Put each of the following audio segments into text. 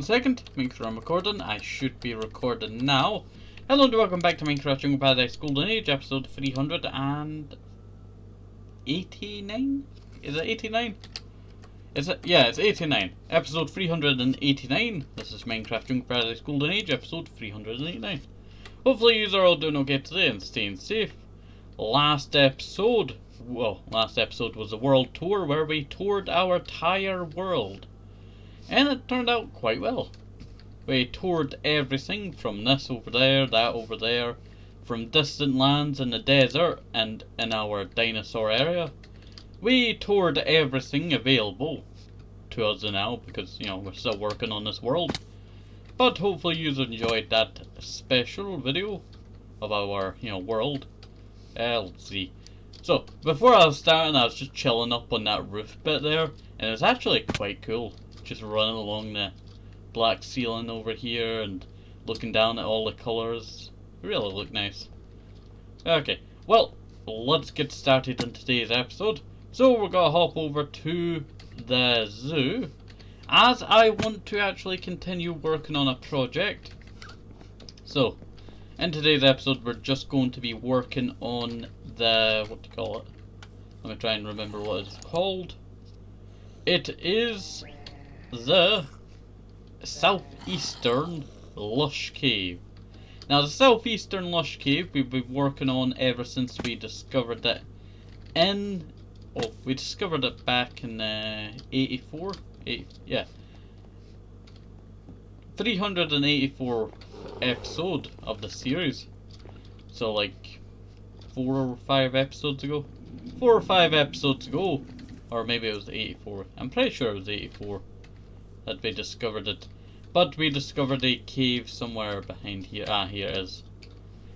second, make sure I'm recording. I should be recording now. Hello and welcome back to Minecraft Jungle Paradise Golden Age, episode 389? Is it 89? Is it? Yeah, it's 89. Episode 389. This is Minecraft Jungle Paradise Golden Age, episode 389. Hopefully you are all doing okay today and staying safe. Last episode was a world tour where we toured our entire world. And it turned out quite well. We toured everything from this over there, that over there, from distant lands in the desert and in our dinosaur area. We toured everything available to us now because, you know, we're still working on this world. But hopefully you enjoyed that special video of our, world. Let's see. So, before I was starting, I was just chilling up on that roof bit there, and it's actually quite cool. Just running along the black ceiling over here and looking down at all the colours. They really look nice. Okay, well, let's get started in today's episode. So we're gonna hop over to the zoo, as I want to actually continue working on a project. So, in today's episode, we're just going to be working on the, what do you call it? Let me try and remember what it's called. It is the Southeastern Lush Cave. Now, the Southeastern Lush Cave we've been working on ever since we discovered it we discovered it back in 384 episode of the series. So like 4 or 5 episodes ago. 4 or 5 episodes ago. Or maybe it was 84. I'm pretty sure it was 84 that we discovered it. But we discovered a cave somewhere behind here. Ah, here it is.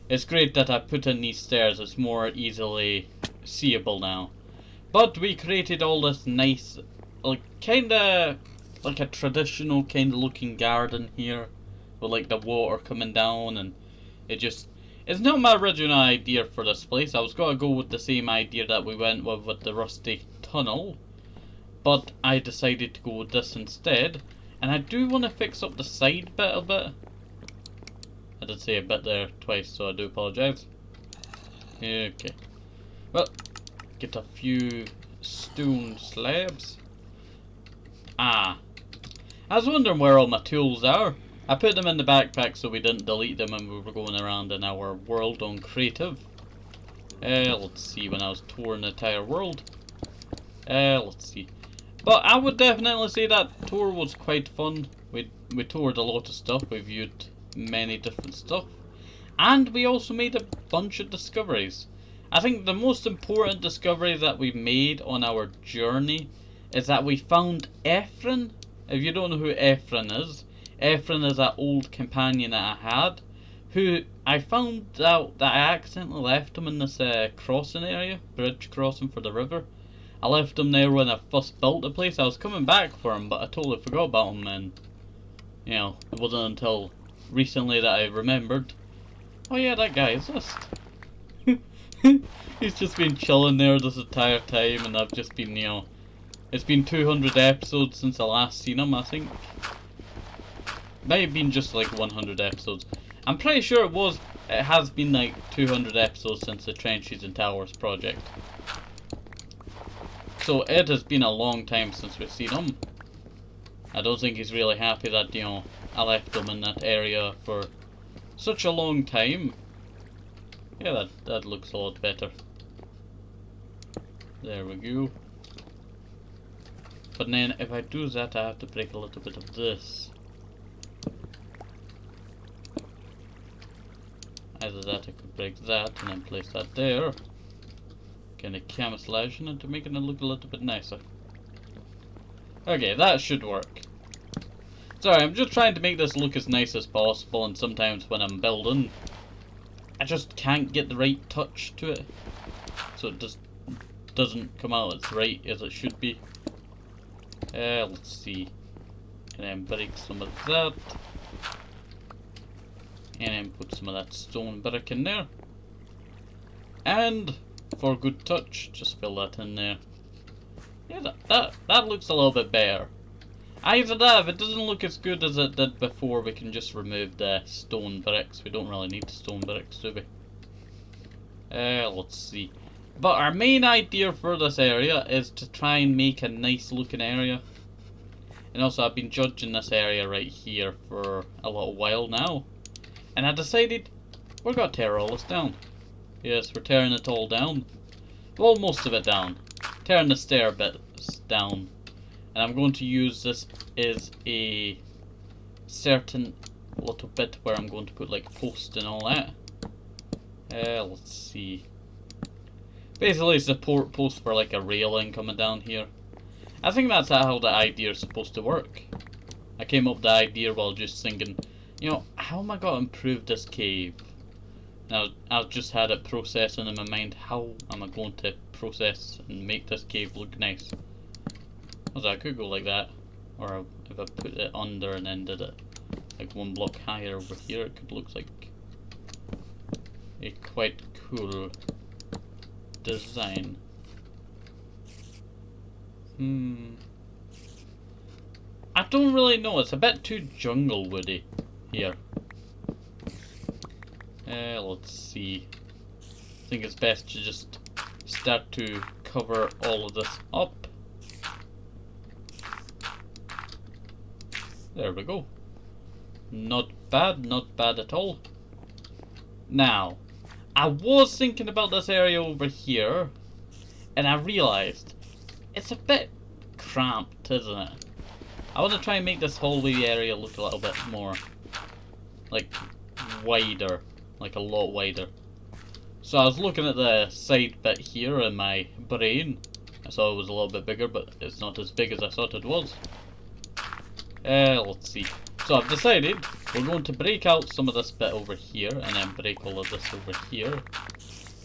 It's great that I put in these stairs. It's more easily seeable now. But we created all this nice, like, kinda like a traditional kind of looking garden here, with like the water coming down, and it's not my original idea for this place. I was gonna go with the same idea that we went with the rusty tunnel, but I decided to go with this instead. And I do want to fix up the side bit a bit. I did say a bit there twice, so I do apologise. Okay, well, get a few stone slabs. I was wondering where all my tools are. I put them in the backpack so we didn't delete them when we were going around in our world on creative. Let's see, when I was touring the entire world. Let's see. But I would definitely say that tour was quite fun. We toured a lot of stuff. We viewed many different stuff. And we also made a bunch of discoveries. I think the most important discovery that we made on our journey is that we found Ephraim. If you don't know who Ephraim is that old companion that I had, who I found out that I accidentally left him in this crossing area, bridge crossing for the river. I left him there when I first built the place. I was coming back for him, but I totally forgot about him, and it wasn't until recently that I remembered. Oh yeah, that guy exists. He's just been chilling there this entire time, and I've just been, it's been 200 episodes since I last seen him, I think. Might have been just like 100 episodes. I'm pretty sure it has been like 200 episodes since the Trenches and Towers project. So it has been a long time since we've seen him. I don't think he's really happy that, I left him in that area for such a long time. Yeah, that looks a lot better. There we go. But then if I do that, I have to break a little bit of this. Either that, I could break that and then place that there. Kind of camouflaging it to making it look a little bit nicer. Okay, that should work. Sorry, I'm just trying to make this look as nice as possible, and sometimes when I'm building, I just can't get the right touch to it. So it just doesn't come out as right as it should be. Let's see. And then break some of that. And then put some of that stone brick in there. And for good touch, just fill that in there. Yeah, that looks a little bit better. Either that, if it doesn't look as good as it did before, we can just remove the stone bricks. We don't really need the stone bricks, do we? Let's see. But our main idea for this area is to try and make a nice looking area. And also, I've been judging this area right here for a little while now. And I decided we're going to tear all this down. Yes, we're tearing it all down. Well, most of it down. Tearing the stair bits down. And I'm going to use this as a certain little bit where I'm going to put like posts and all that. Let's see. Basically support posts for like a railing coming down here. I think that's how the idea is supposed to work. I came up with the idea while just thinking, you know, how am I going to improve this cave? Now, I've just had it processing in my mind, how am I going to process and make this cave look nice? So I could go like that, or if I put it under and then did it like one block higher over here, it could look like a quite cool design. I don't really know, it's a bit too jungle woody here. Let's see. I think it's best to just start to cover all of this up. There we go. Not bad at all. Now, I was thinking about this area over here, and I realised it's a bit cramped, isn't it? I want to try and make this hallway area look a little bit more, like, wider, like a lot wider. So I was looking at the side bit here in my brain. I saw it was a little bit bigger, but it's not as big as I thought it was. Let's see. So I've decided we're going to break out some of this bit over here, and then break all of this over here,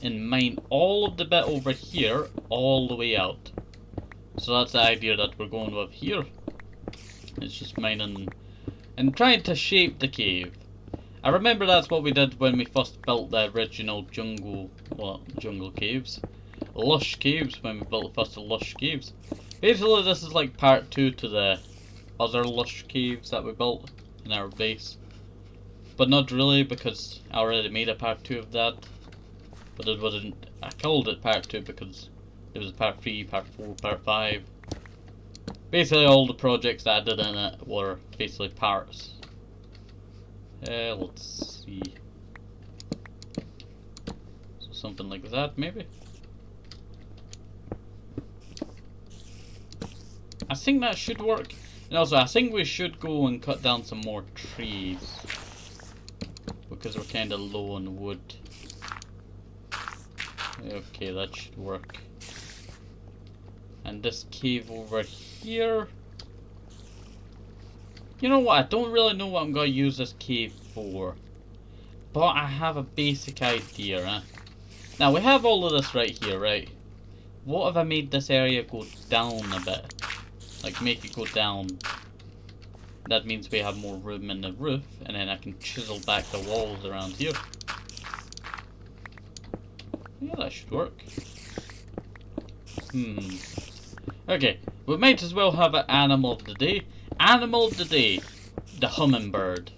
and mine all of the bit over here all the way out. So that's the idea that we're going with here. It's just mining and trying to shape the cave. I remember that's what we did when we first built the original jungle caves. Lush caves, when we built the first Lush caves. Basically this is like part 2 to the other Lush caves that we built in our base. But not really, because I already made a part 2 of that. But it wasn't, I called it part 2 because there was part 3, part 4, part 5. Basically all the projects that I did in it were basically parts. Let's see. So something like that maybe. I think that should work. And also I think we should go and cut down some more trees, because we're kind of low on wood. Okay, that should work. And this cave over here, you know what, I don't really know what I'm going to use this cave for, but I have a basic idea. Now we have all of this right here, right? What if I made this area go down a bit? Like make it go down. That means we have more room in the roof, and then I can chisel back the walls around here. Yeah, that should work. Okay, we might as well have an animal of the day. Animal of the day, the hummingbird.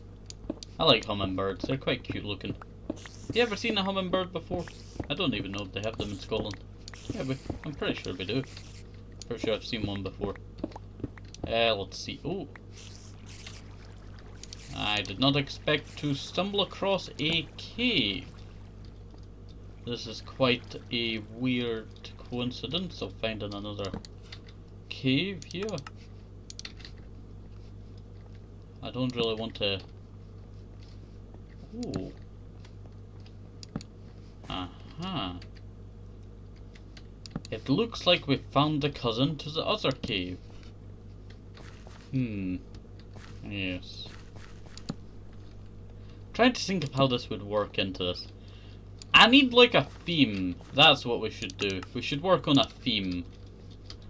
I like hummingbirds, they're quite cute looking. Have you ever seen a hummingbird before? I don't even know if they have them in Scotland. Yeah, I'm pretty sure we do. Pretty sure I've seen one before. Let's see. Oh, I did not expect to stumble across a cave. This is quite a weird coincidence of finding another cave here. I don't really want to. Ooh. Aha. It looks like we found the cousin to the other cave. Yes. Trying to think of how this would work into this. I need like a theme. That's what we should do. We should work on a theme.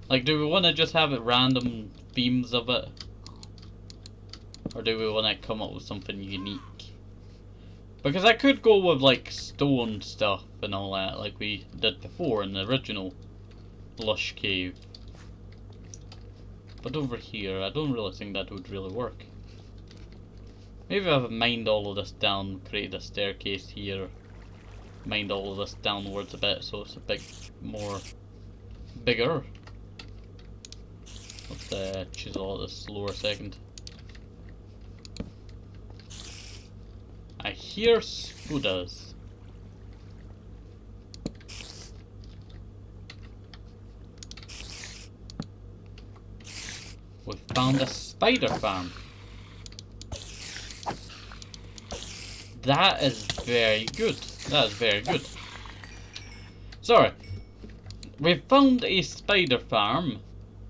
Like, do we want to just have it random themes of it? Or do we want to come up with something unique? Because I could go with like stone stuff and all that, like we did before in the original Lush cave. But over here, I don't really think that would really work. Maybe I've mined all of this down, created a staircase here, mined all of this downwards a bit so it's a bit more bigger. Let's chisel at this lower second. I hear spoodas. We found a spider farm. That is very good. That is very good. Sorry. We found a spider farm,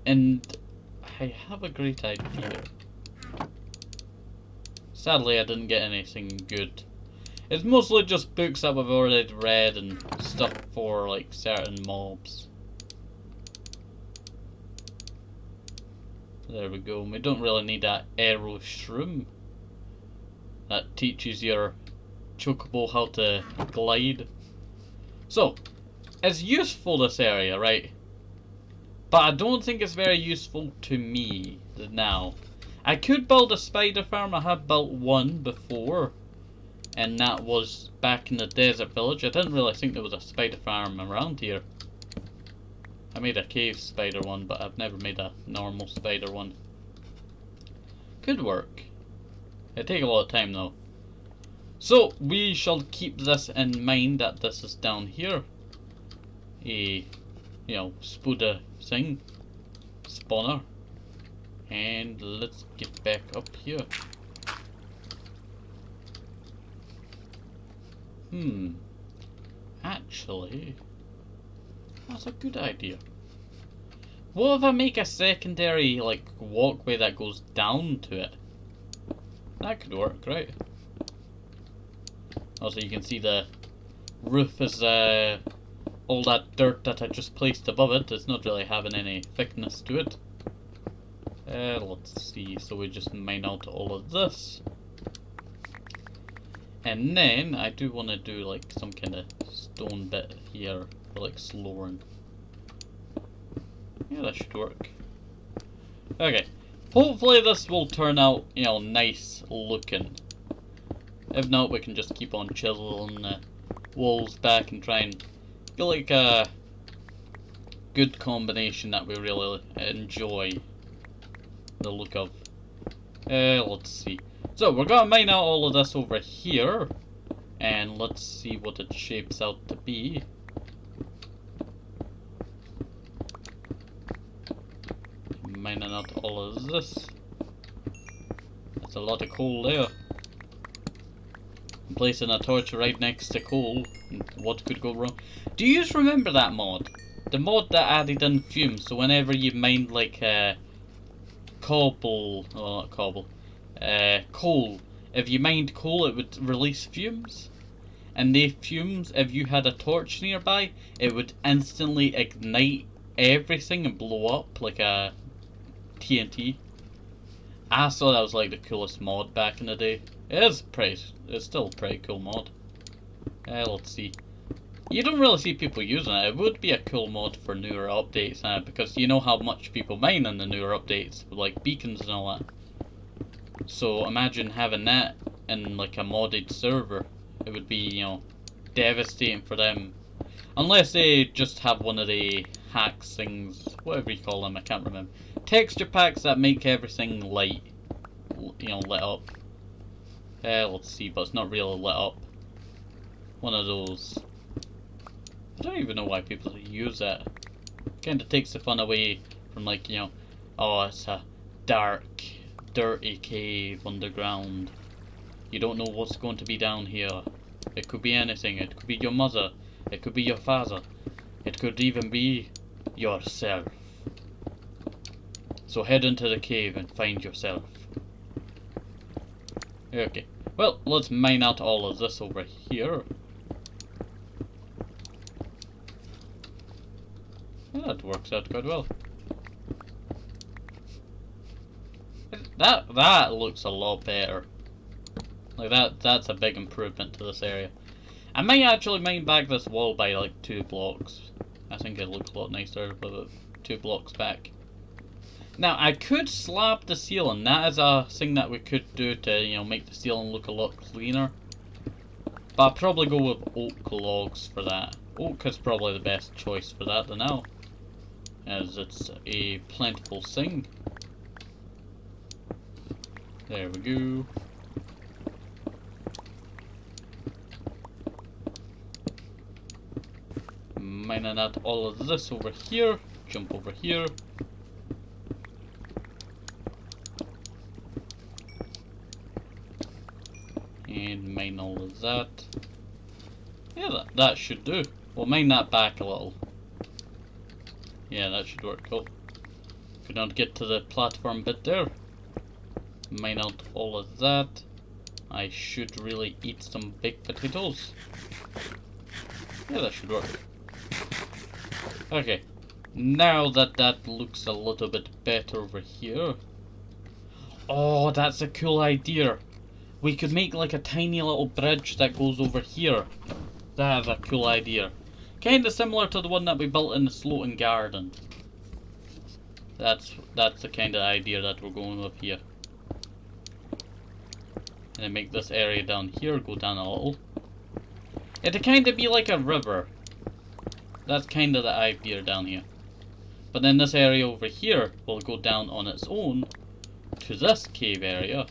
and I have a great idea. Sadly, I didn't get anything good. It's mostly just books that we've already read and stuff for like certain mobs. There we go. We don't really need that arrow shroom that teaches your chocobo how to glide. So, it's useful, this area, right? But I don't think it's very useful to me now. I could build a spider farm. I have built one before, and that was back in the desert village. I didn't really think there was a spider farm around here. I made a cave spider one, but I've never made a normal spider one. Could work. It'd take a lot of time though. So we shall keep this in mind, that this is down here. A, you know, spooder thing. Spawner. And let's get back up here. Actually, that's a good idea. What if I make a secondary, like, walkway that goes down to it? That could work, right? Also, you can see the roof is all that dirt that I just placed above it. It's not really having any thickness to it. Let's see. So we just mine out all of this. And then I do want to do like some kind of stone bit here for like slowing. Yeah, that should work. Okay. Hopefully this will turn out, you know, nice looking. If not, we can just keep on chiseling the walls back and try and get like a good combination that we really enjoy the look of. Let's see. So we're gonna mine out all of this over here, and let's see what it shapes out to be. Mining out all of this. That's a lot of coal there. I'm placing a torch right next to coal. What could go wrong? Do you just remember that mod? The mod that added in fumes, so whenever you mined like cobble, well not cobble, coal. If you mined coal, it would release fumes. And the fumes, if you had a torch nearby, it would instantly ignite everything and blow up like a TNT. I thought that was like the coolest mod back in the day. It's still a pretty cool mod. Let's see. You don't really see people using it. It would be a cool mod for newer updates now, because you know how much people mine in the newer updates, with like beacons and all that. So imagine having that in like a modded server. It would be, you know, devastating for them. Unless they just have one of the hacks things, whatever you call them, I can't remember. Texture packs that make everything light, you know, lit up. Let's see, but it's not really lit up. One of those. I don't even know why people use that. Kinda takes the fun away from, like, you know, oh, it's a dark, dirty cave underground. You don't know what's going to be down here. It could be anything. It could be your mother. It could be your father. It could even be yourself. So head into the cave and find yourself. Okay. Well, let's mine out all of this over here. Yeah, that works out quite well. That looks a lot better. Like that's a big improvement to this area. I might actually mine back this wall by like 2 blocks. I think it looks a lot nicer with it 2 blocks back. Now, I could slab the ceiling. That is a thing that we could do to, you know, make the ceiling look a lot cleaner. But I'll probably go with oak logs for that. Oak is probably the best choice for that now, as it's a plentiful thing. There we go. Mining out all of this over here. Jump over here. And mine all of that. Yeah, that should do. We'll mine that back a little. Yeah, that should work. Oh, could not get to the platform bit there. Mine out all of that. I should really eat some baked potatoes. Yeah, that should work. Okay, now that that looks a little bit better over here. Oh, that's a cool idea. We could make like a tiny little bridge that goes over here. That is a cool idea. Kinda similar to the one that we built in the floating garden. That's the kind of idea that we're going with here. And then make this area down here go down a little. It'd kinda be like a river. That's kinda the idea down here. But then this area over here will go down on its own to this cave area,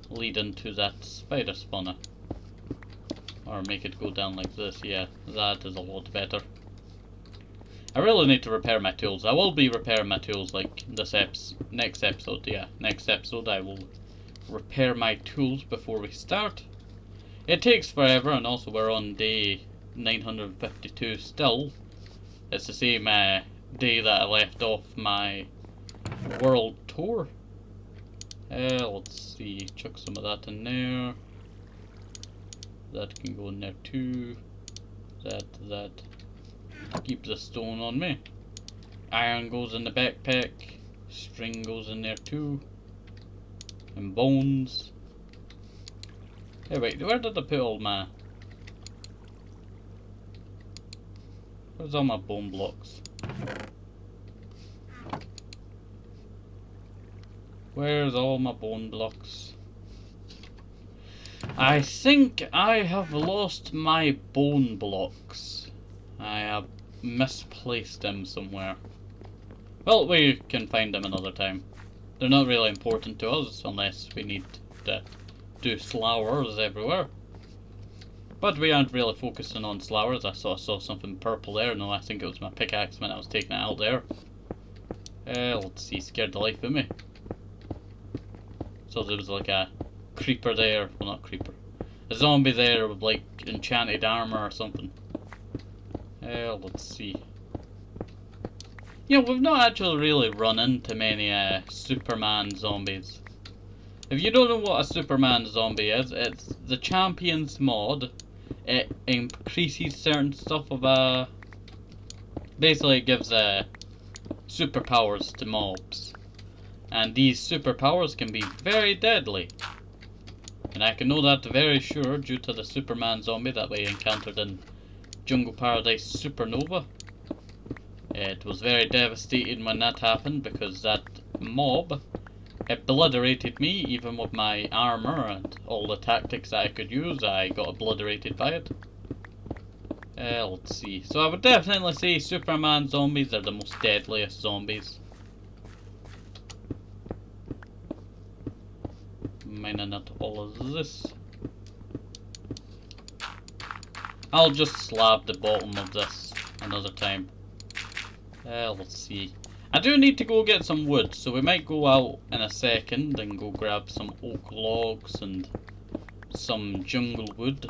leading to that spider spawner. Or make it go down like this. Yeah, that is a lot better. I really need to repair my tools. I will be repairing my tools like this next episode. Yeah, next episode I will repair my tools before we start. It takes forever, and also we're on day 952 still. It's the same day that I left off my world tour. Let's see, chuck some of that in there. That can go in there too. That. Keep the stone on me. Iron goes in the backpack. String goes in there too. And bones. Hey wait, where did I put all my... Where's all my bone blocks? Where's all my bone blocks? I think I have lost my bone blocks. I have misplaced them somewhere. Well, we can find them another time. They're not really important to us unless we need to do flowers everywhere. But we aren't really focusing on flowers. I saw something purple there. No, I think it was my pickaxe when I was taking it out there. Let's see, scared the life of me. So there was like a creeper there. Well, not creeper. A zombie there with like enchanted armor or something. Let's see. You know, we've not actually really run into many Superman zombies. If you don't know what a Superman zombie is, it's the Champions mod. It increases certain stuff of basically it gives superpowers to mobs. And these superpowers can be very deadly. And I can know that very sure due to the Superman zombie that we encountered in Jungle Paradise Supernova. It was very devastating when that happened because that mob obliterated me even with my armor and all the tactics that I could use. I got obliterated by it. Let's see. So I would definitely say Superman zombies are the most deadliest zombies. Mining out all of this. I'll just slab the bottom of this another time. Let's see. I do need to go get some wood, so we might go out in a second and go grab some oak logs and some jungle wood.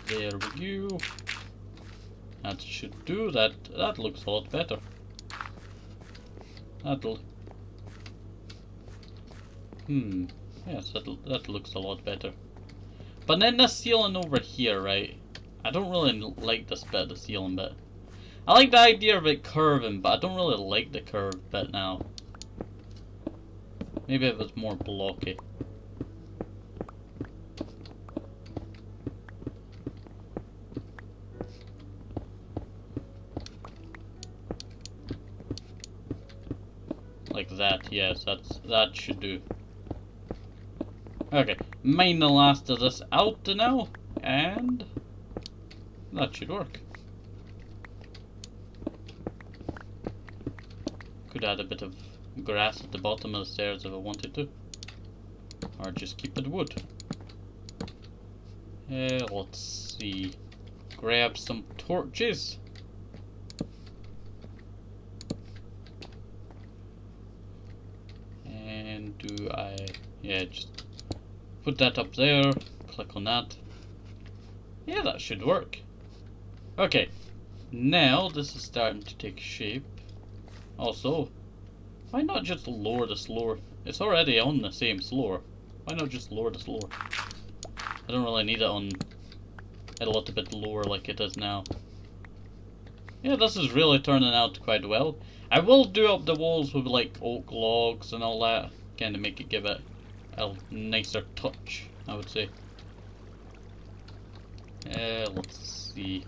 There we go. That should do that. That looks a lot better. That'll... Yes, that looks a lot better. But then this ceiling over here, right? I don't really like this bit of the ceiling bit. I like the idea of it curving, but I don't really like the curved bit now. Maybe it was more blocky. Like that, yes, that should do. Okay, mine the last of this out now, and that should work. Could add a bit of grass at the bottom of the stairs if I wanted to. Or just keep it wood. Let's see. Grab some torches. And do I... yeah, just put that up there. Click on that. Yeah, that should work. Okay. Now this is starting to take shape. Also, why not just lower the floor? It's already on the same floor. Why not just lower the floor? I don't really need it on a little bit lower like it is now. Yeah, this is really turning out quite well. I will do up the walls with like oak logs and all that, kind of make it give it a nicer touch, I would say. Let's see.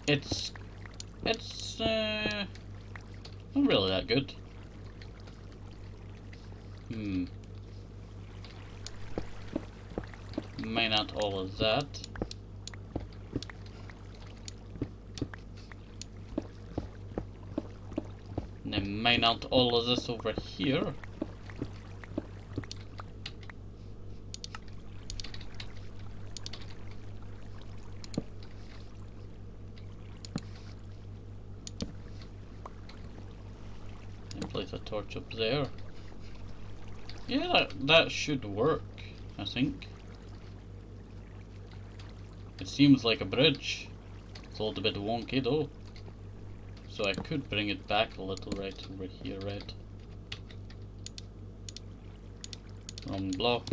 It's not really that good. Mine out all of that. And then mine out all of this over here. Place a torch up there. Yeah, that should work, I think. It seems like a bridge. It's a little bit wonky though. So I could bring it back a little right over here, right? Wrong block.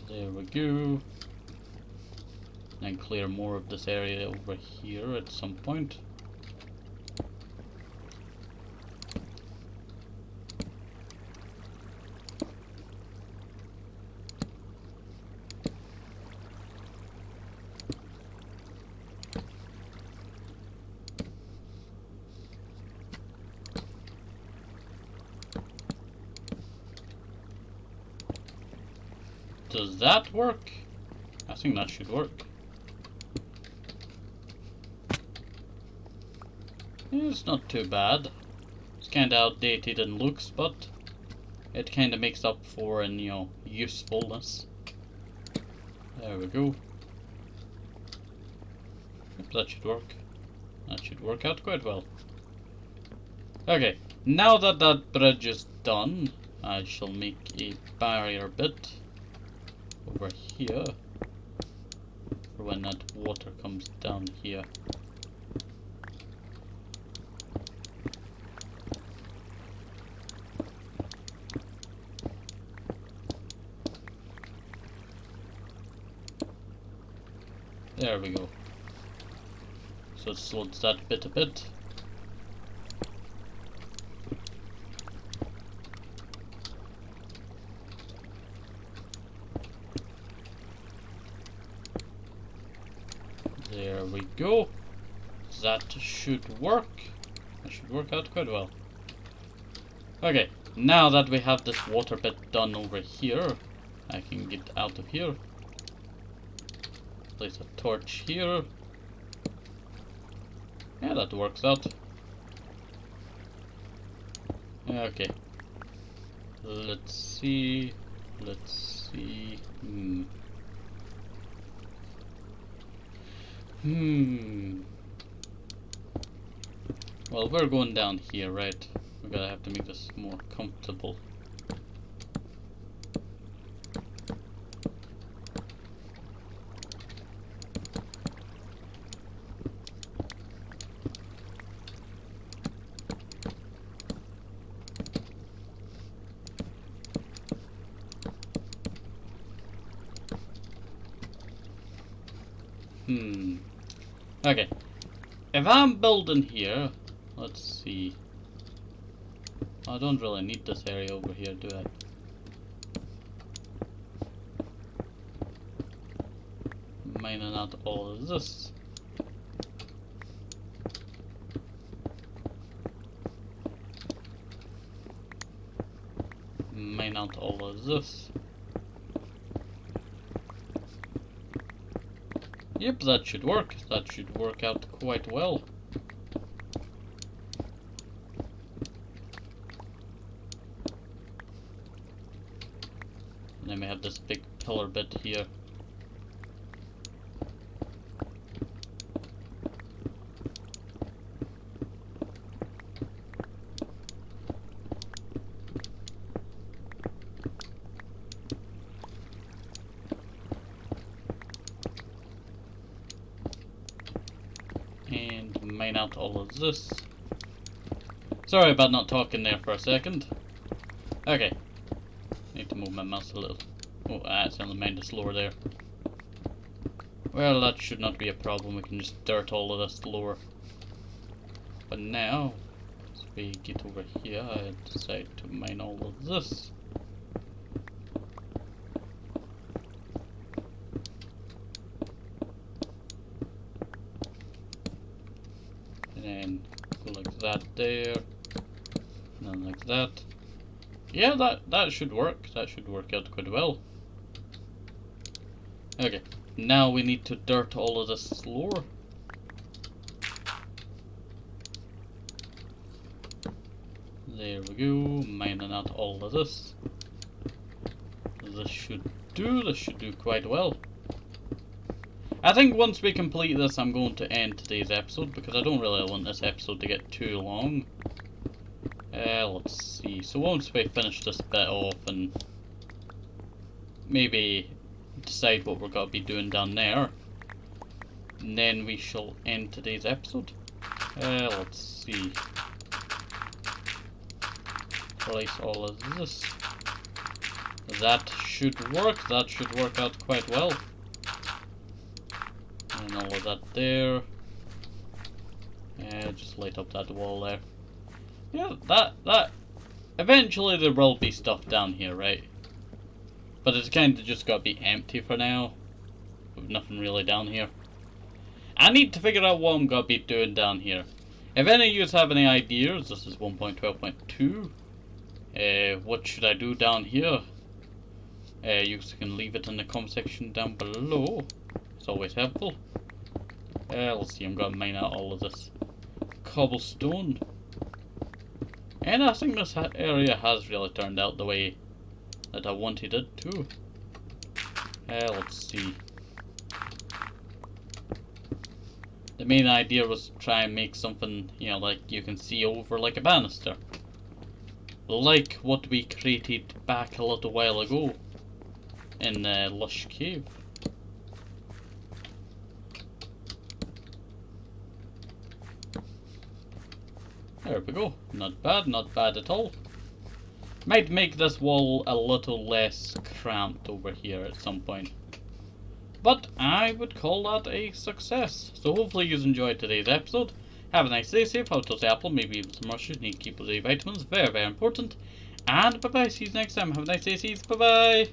There we go. And clear more of this area over here at some point. Does that work? I think that should work. Yeah, it's not too bad. It's kinda outdated in looks, but it kinda makes up for in, you know, usefulness. There we go. Yep, that should work. That should work out quite well. Okay, now that that bridge is done, I shall make a barrier bit over here for when that water comes down here. There we go. So it slows that bit a bit. There we go. That should work. That should work out quite well. Okay, now that we have this water bit done over here, I can get out of here. Place a torch here. Yeah, that works out. Okay. Let's see. Let's see. Well, we're going down here, right? We're gonna have to make this more comfortable. Okay. If I'm building here, let's see. I don't really need this area over here, do I? Mining out all of this. Mine out all of this. Yep, that should work. That should work out quite well. And then we have this big pillar bit here. And mine out all of this. Sorry about not talking there for a second. Okay. Need to move my mouse a little. Oh, I accidentally mined the lower there. Well, that should not be a problem. We can just dirt all of this lower. But now, as we get over here, I decide to mine all of this. And then go like that there. And then like that. Yeah, that should work. That should work out quite well. Okay, now we need to dirt all of this floor. There we go, mining out all of this. This should do quite well. I think once we complete this, I'm going to end today's episode because I don't really want this episode to get too long. Let's see. So once we finish this bit off and maybe decide what we're going to be doing down there, and then we shall end today's episode. Let's see. Place all of this. That should work. That should work out quite well. And all of that there. Just light up that wall there. Yeah, that. Eventually there will be stuff down here, right? But it's kind of just got to be empty for now. With nothing really down here. I need to figure out what I'm going to be doing down here. If any of you have any ideas, this is 1.12.2. What should I do down here? You can leave it in the comment section down below. It's always helpful. Let's see, I'm going to mine out all of this cobblestone. And I think this area has really turned out the way that I wanted it to. Let's see. The main idea was to try and make something, you know, like you can see over like a banister. Like what we created back a little while ago in Lush Cave. There we go. Not bad at all. Might make this wall a little less cramped over here at some point. But I would call that a success. So hopefully you enjoyed today's episode. Have a nice day, safe, have a toasty apple, maybe even some rushes, need to keep those A vitamins, very important. And bye bye, see you next time, have a nice day, see you, bye bye.